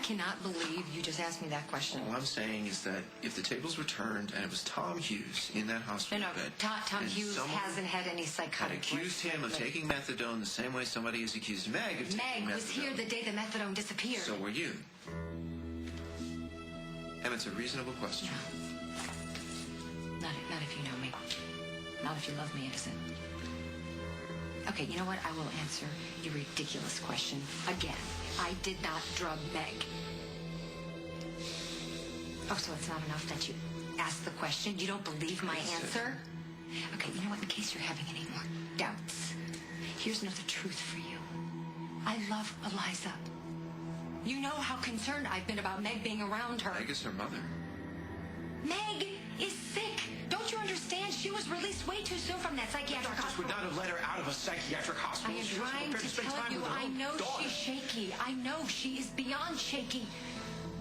cannot believe you just asked me that question. All I'm saying is that if the tables were turned and it was Tom Hughes in that hospital bed... Tom Hughes hasn't had any psychotic... ...had accused him of taking methadone the same way somebody has accused Meg of taking methadone. Meg was here the day the methadone disappeared. So were you. And it's a reasonable question. No. Not if you know me. Not if you love me, innocent. Okay, you know what? I will answer your ridiculous question again. I did not drug Meg. Oh, so it's not enough that you asked the question? You don't believe my answer? Okay, you know what? In case you're having any more doubts, here's another truth for you. I love Eliza. You know how concerned I've been about Meg being around her. Meg is her mother. Meg is sick. Don't you understand? She was released way too soon from that psychiatric hospital. Would not have let her out of a psychiatric hospital. I am trying to tell you, I know she's shaky. I know she is beyond shaky.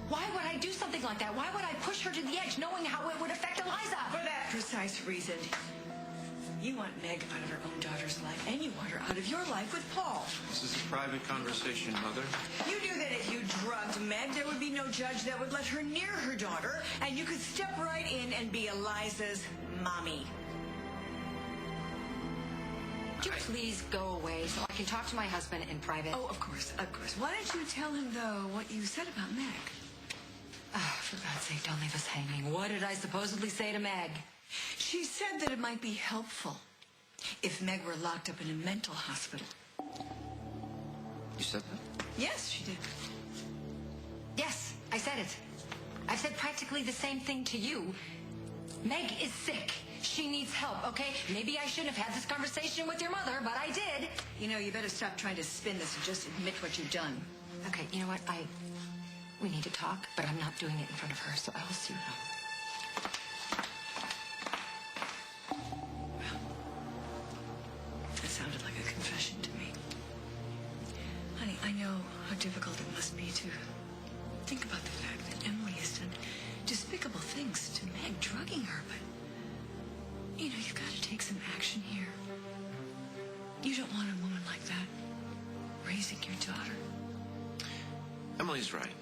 Why would I do something like that? Why would I push her to the edge knowing how it would affect Eliza? For that precise reason. You want Meg out of her own daughter's life, and you want her out of your life with Paul. This is a private conversation, Mother. You knew that if you drugged Meg, there would be no judge that would let her near her daughter, and you could step right in and be Eliza's mommy. Would you please go away so I can talk to my husband in private? Oh, of course, of course. Why don't you tell him, though, what you said about Meg? Oh, for God's sake, don't leave us hanging. What did I supposedly say to Meg? She said that it might be helpful if Meg were locked up in a mental hospital. You said that? Yes, she did. Yes, I said it. I've said practically the same thing to you. Meg is sick. She needs help, okay? Maybe I shouldn't have had this conversation with your mother, but I did. You know, you better stop trying to spin this and just admit what you've done. Okay, you know what? We need to talk, but I'm not doing it in front of her, so I will see you. That sounded like a confession to me. Honey, I know how difficult it must be to think about the fact that Emily has done despicable things to Meg, drugging her, but, you know, you've got to take some action here. You don't want a woman like that raising your daughter. Emily's right.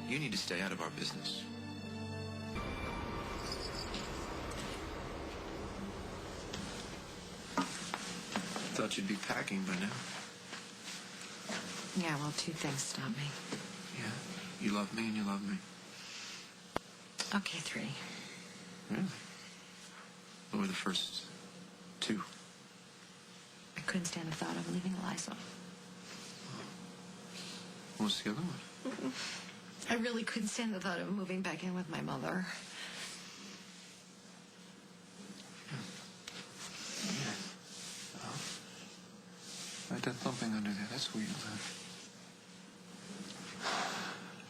You need to stay out of our business. Thought you'd be packing by now. Yeah, well, two things stop me. Yeah, you love me and you love me. Okay, three. Really? What were the first two? I couldn't stand the thought of leaving Eliza. What was the other one? I really couldn't stand the thought of moving back in with my mother. Yeah. Oh. Right, that thumping under there, that's weird.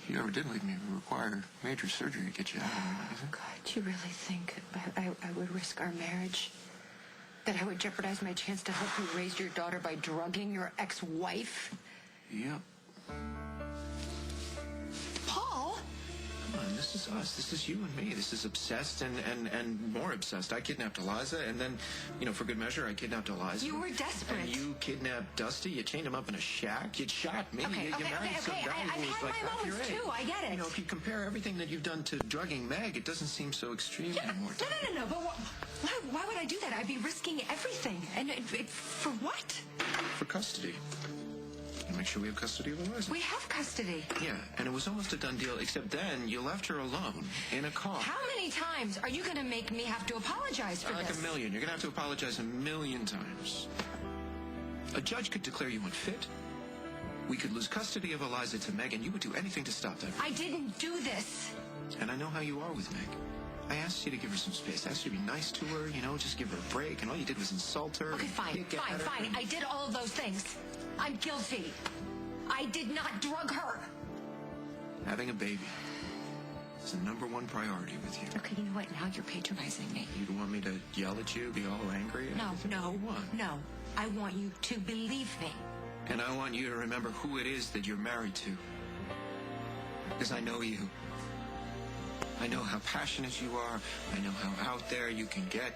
If you ever did leave me, it would require major surgery to get you out of there. God, do you really think I would risk our marriage? That I would jeopardize my chance to help you raise your daughter by drugging your ex-wife? Yep. Paul? Come on, this is us. This is you and me. This is obsessed and more obsessed. I kidnapped Eliza, and then, you know, for good measure, I kidnapped Eliza. You were desperate. And you kidnapped Dusty. You chained him up in a shack. You shot me. Okay, you married some guy I've who was had like my half your moments age. too. I get it. You know, if you compare everything that you've done to drugging Meg, it doesn't seem so extreme anymore. No. But why would I do that? I'd be risking everything. And for what? For custody. And make sure we have custody of Eliza. We have custody. Yeah, and it was almost a done deal, except then you left her alone in a car. How many times are you going to make me have to apologize for Like this? a million. You're going to have to apologize 1,000,000 times. A judge could declare you unfit. We could lose custody of Eliza to Meg, and you would do anything to stop that. I didn't do this. And I know how you are with Meg. I asked you to give her some space. I asked you to be nice to her, you know, just give her a break, and all you did was insult her. Okay, fine. I did all of those things. I'm guilty. I did not drug her. Having a baby is the #1 priority with you. Okay, you know what? Now you're patronizing me. You don't want me to yell at you, be all angry? No. What? No. I want you to believe me. And I want you to remember who it is that you're married to. Because I know you. I know how passionate you are. I know how out there you can get.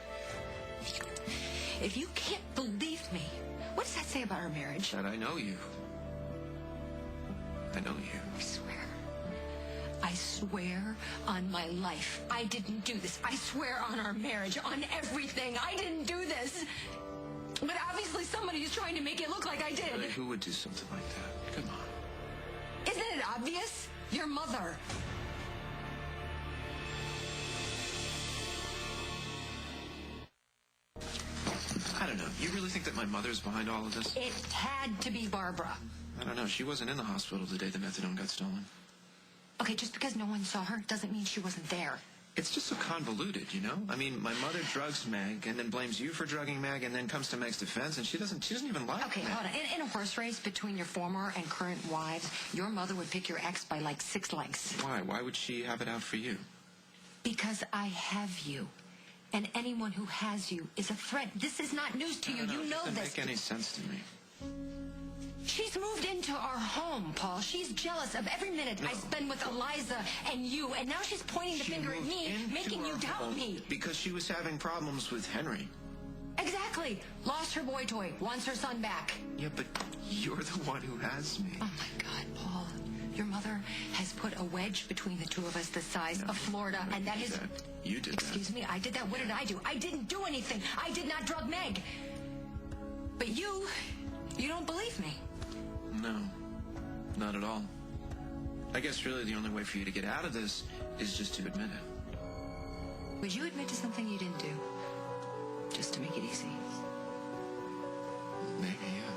If you can't believe me, what does that say about our marriage? That I know you. I know you. I swear. I swear on my life, I didn't do this. I swear on our marriage, on everything. I didn't do this. But obviously somebody is trying to make it look like I did. Really, who would do something like that? Come on. Isn't it obvious? Your mother. I don't know. You really think that my mother's behind all of this? It had to be Barbara. I don't know. She wasn't in the hospital the day the methadone got stolen. Okay, just because no one saw her doesn't mean she wasn't there. It's just so convoluted, you know? I mean, my mother drugs Meg and then blames you for drugging Meg and then comes to Meg's defense and she doesn't even like Okay, Meg. hold on. In a horse race between your former and current wives, your mother would pick your ex by like 6 lengths. Why? Why would she have it out for you? Because I have you. And anyone who has you is a threat. This is not news to you. You know It doesn't this. make any sense to me. She's moved into our home, Paul. She's jealous of every minute I spend with Eliza and you. And now she's pointing the finger at me, making you doubt me. Because she was having problems with Henry. Exactly. Lost her boy toy. Wants her son back. Yeah, but you're the one who has me. Oh, my God, Paul. Your mother has put a wedge between the two of us the size of Florida, and that is... You did that. Excuse me, I did that? What did I do? I didn't do anything. I did not drug Meg. But you don't believe me. No, not at all. I guess really the only way for you to get out of this is just to admit it. Would you admit to something you didn't do? Just to make it easy. Maybe, yeah.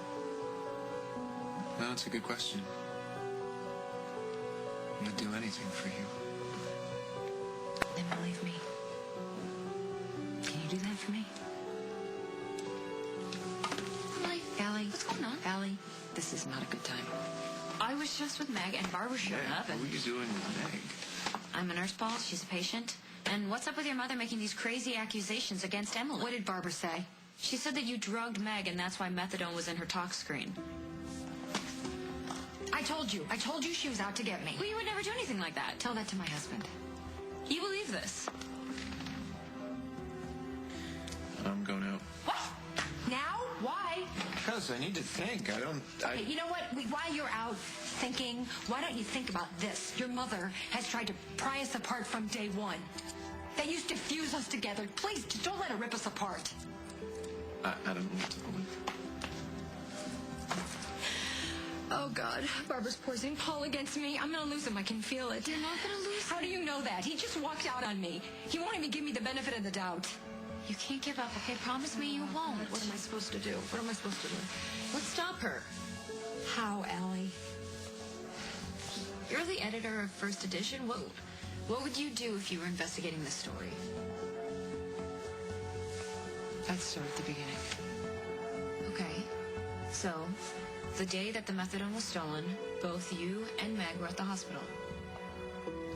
No, it's a good question. I'd do anything for you. Then believe me. Can you do that for me? Allie, what's going on? Allie, this is not a good time. I was just with Meg, and Barbara showed up, What and were you doing with Meg? I'm a nurse, Paul. She's a patient. And what's up with your mother making these crazy accusations against Emily? What did Barbara say? She said that you drugged Meg, and that's why methadone was in her tox screen. I told you she was out to get me. Well, you would never do anything like that. Tell that to my husband. You believe this? I'm going out. What? Now? Why? Because I need to think. Hey, you know what? While you're out thinking, why don't you think about this? Your mother has tried to pry us apart from day one. That used to fuse us together. Please, just don't let her rip us apart. I don't know what to believe. Oh, God. Barbara's poisoning Paul against me. I'm going to lose him. I can feel it. You're not going to lose How do you know that? He just walked out on me. He won't even give me the benefit of the doubt. You can't give up, okay? Promise me you won't. What am I supposed to do? What am I supposed to do? Let's stop her. How, Allie? You're the editor of First Edition. What would you do if you were investigating this story? I'd start at the beginning. Okay. So, the day that the methadone was stolen, both you and Meg were at the hospital.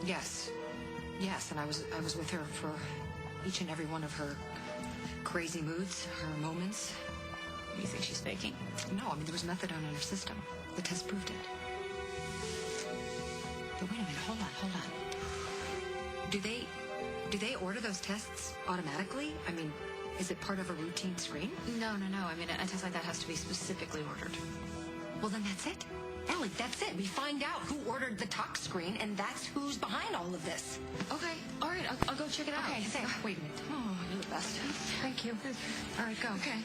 Yes. Yes, and I was with her for each and every one of her crazy moods, her moments. You think she's faking? No, I mean, there was methadone in her system. The test proved it. But wait a minute, hold on. Do they order those tests automatically? I mean, is it part of a routine screen? No. I mean, a test like that has to be specifically ordered. Well, then that's it. Ellie, that's it. We find out who ordered the tox screen, and that's who's behind all of this. Okay. All right. I'll go check it out. Okay, wait a minute. Oh, you're the best. Thank you. All right, go. Okay.